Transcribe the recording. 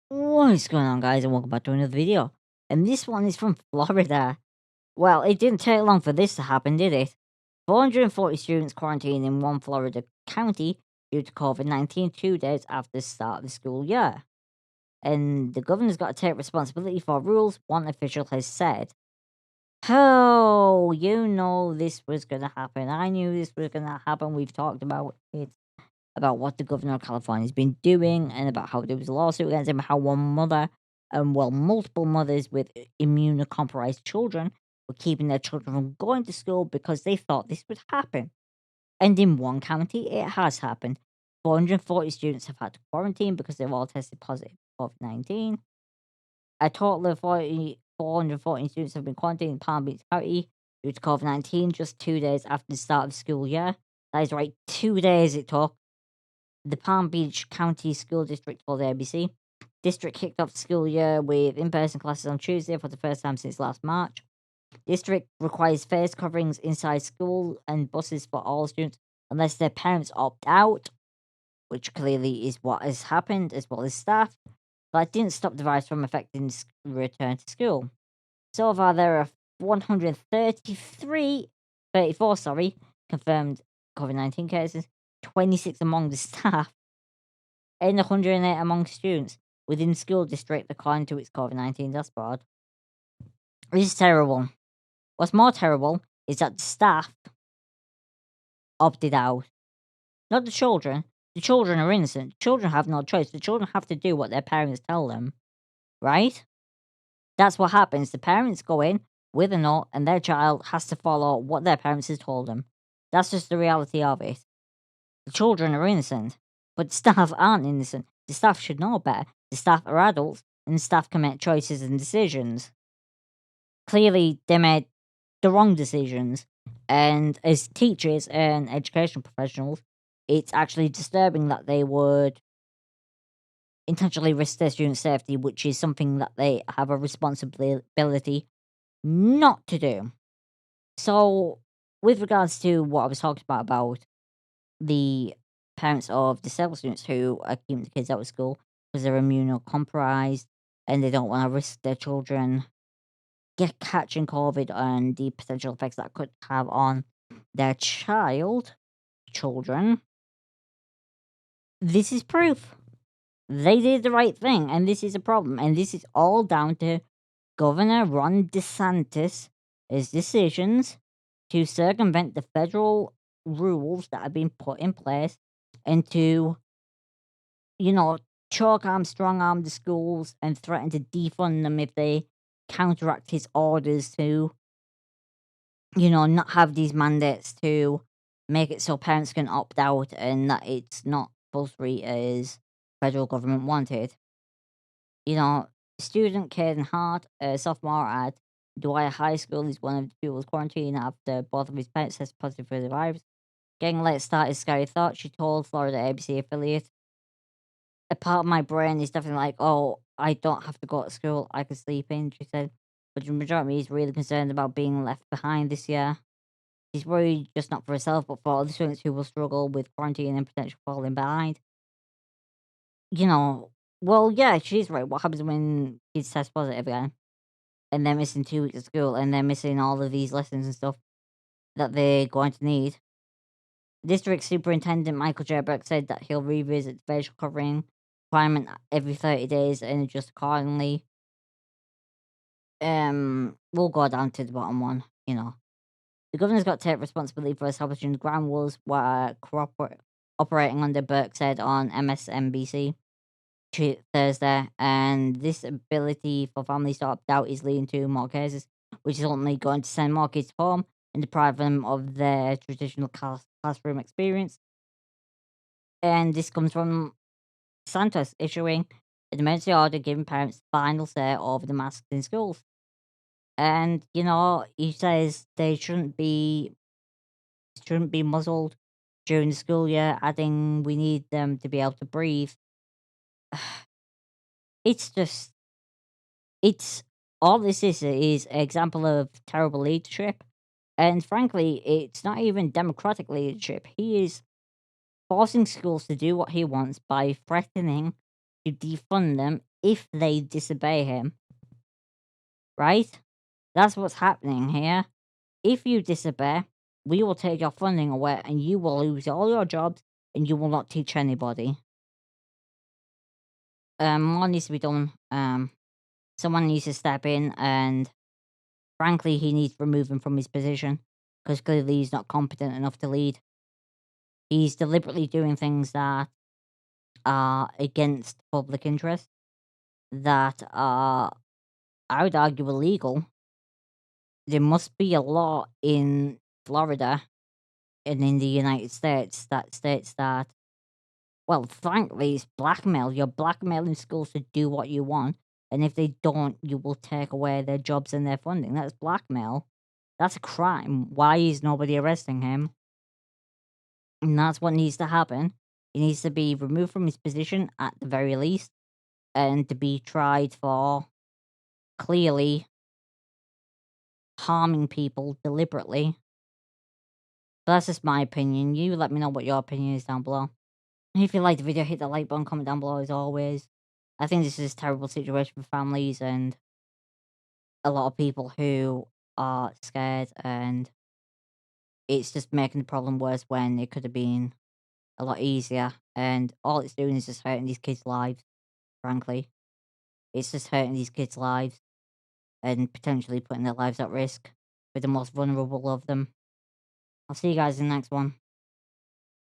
What is going on, guys, and welcome back to another video. And this one is from Florida. Well, it didn't take long for this to happen, did it? 440 students quarantined in one Florida county due to COVID-19 2 days after the start of the school year. And the governor's got to take responsibility for rules, one official has said. Oh, you know this was going to happen. I knew this was going to happen. We've talked about it, about what the governor of California has been doing, and about how there was a lawsuit against him, how one mother, multiple mothers with immunocompromised children were keeping their children from going to school because they thought this would happen. And in one county, it has happened. 440 students have had to quarantine because they've all tested positive for COVID-19. A total of 414 students have been quarantined in Palm Beach County due to COVID-19 just 2 days after the start of the school year. That is right, 2 days it took. The Palm Beach County School District told the ABC. District kicked off the school year with in-person classes on Tuesday for the first time since last March. District requires face coverings inside school and buses for all students unless their parents opt out, which clearly is what has happened, as well as staff. But it didn't stop the virus from affecting return to school. So far, there are 34 confirmed COVID-19 cases, 26 among the staff, and 108 among students within the school district according to its COVID-19 dashboard. This is terrible. What's more terrible is that the staff opted out, not the children. The children are innocent. The children have no choice. The children have to do what their parents tell them, right? That's what happens. The parents go in with a note, and their child has to follow what their parents has told them. That's just the reality of it. The children are innocent, but the staff aren't innocent. The staff should know better. The staff are adults, and the staff can make choices and decisions. Clearly, they made the wrong decisions, and as teachers and education professionals, it's actually disturbing that they would intentionally risk their students' safety, which is something that they have a responsibility not to do. So, with regards to what I was talking about the parents of disabled students who are keeping the kids out of school because they're immunocompromised and they don't want to risk their children catching COVID and the potential effects that could have on their children. This is proof. They did the right thing, and this is a problem. And this is all down to Governor Ron DeSantis' decisions to circumvent the federal rules that have been put in place and to, chalk arm, strong arm the schools and threaten to defund them if they counteract his orders to, not have these mandates to make it so parents can opt out and that it's not compulsory as federal government wanted. Student Caden Hart, a sophomore at Dwyer High School, is one of the pupils quarantined after both of his parents tested positive for the virus. Getting late start is a scary thought, she told Florida ABC affiliate. A part of my brain is definitely like, oh, I don't have to go to school, I can sleep in, she said. But the majority of me is really concerned about being left behind this year. She's worried just not for herself, but for other students who will struggle with quarantine and potential falling behind. Well, yeah, she's right. What happens when kids test positive again? And they're missing 2 weeks of school, and they're missing all of these lessons and stuff that they're going to need. District Superintendent Michael J. Burke said that he'll revisit the facial covering requirement every 30 days and adjust accordingly. We'll go down to the bottom one. The governor's got to take responsibility for establishing the ground rules while operating under, Burke said on MSNBC Thursday, and this ability for families to opt out is leading to more cases, which is ultimately going to send more kids home and deprive them of their traditional classroom experience. And this comes from Santos issuing an emergency order giving parents final say over the masks in schools. And he says they shouldn't be muzzled during the school year, adding we need them to be able to breathe. It's just it's all this is an example of terrible leadership, and frankly, it's not even democratic leadership. He is forcing schools to do what he wants by threatening to defund them if they disobey him, right? That's what's happening here. If you disobey, we will take your funding away and you will lose all your jobs and you will not teach anybody. More needs to be done. Someone needs to step in and frankly, he needs to remove him from his position because clearly he's not competent enough to lead. He's deliberately doing things that are against public interest, that are, I would argue, illegal. There must be a law in Florida and in the United States that states that, well, frankly, it's blackmail. You're blackmailing schools to do what you want, and if they don't, you will take away their jobs and their funding. That's blackmail. That's a crime. Why is nobody arresting him? And that's what needs to happen. He needs to be removed from his position at the very least, and to be tried for clearly harming people deliberately. But that's just my opinion. You let me know what your opinion is down below. And if you liked the video, hit the like button, comment down below as always. I think this is a terrible situation for families and a lot of people who are scared, and it's just making the problem worse when it could have been a lot easier. And all it's doing is just hurting these kids' lives, frankly. It's just hurting these kids' lives and potentially putting their lives at risk with the most vulnerable of them. I'll see you guys in the next one.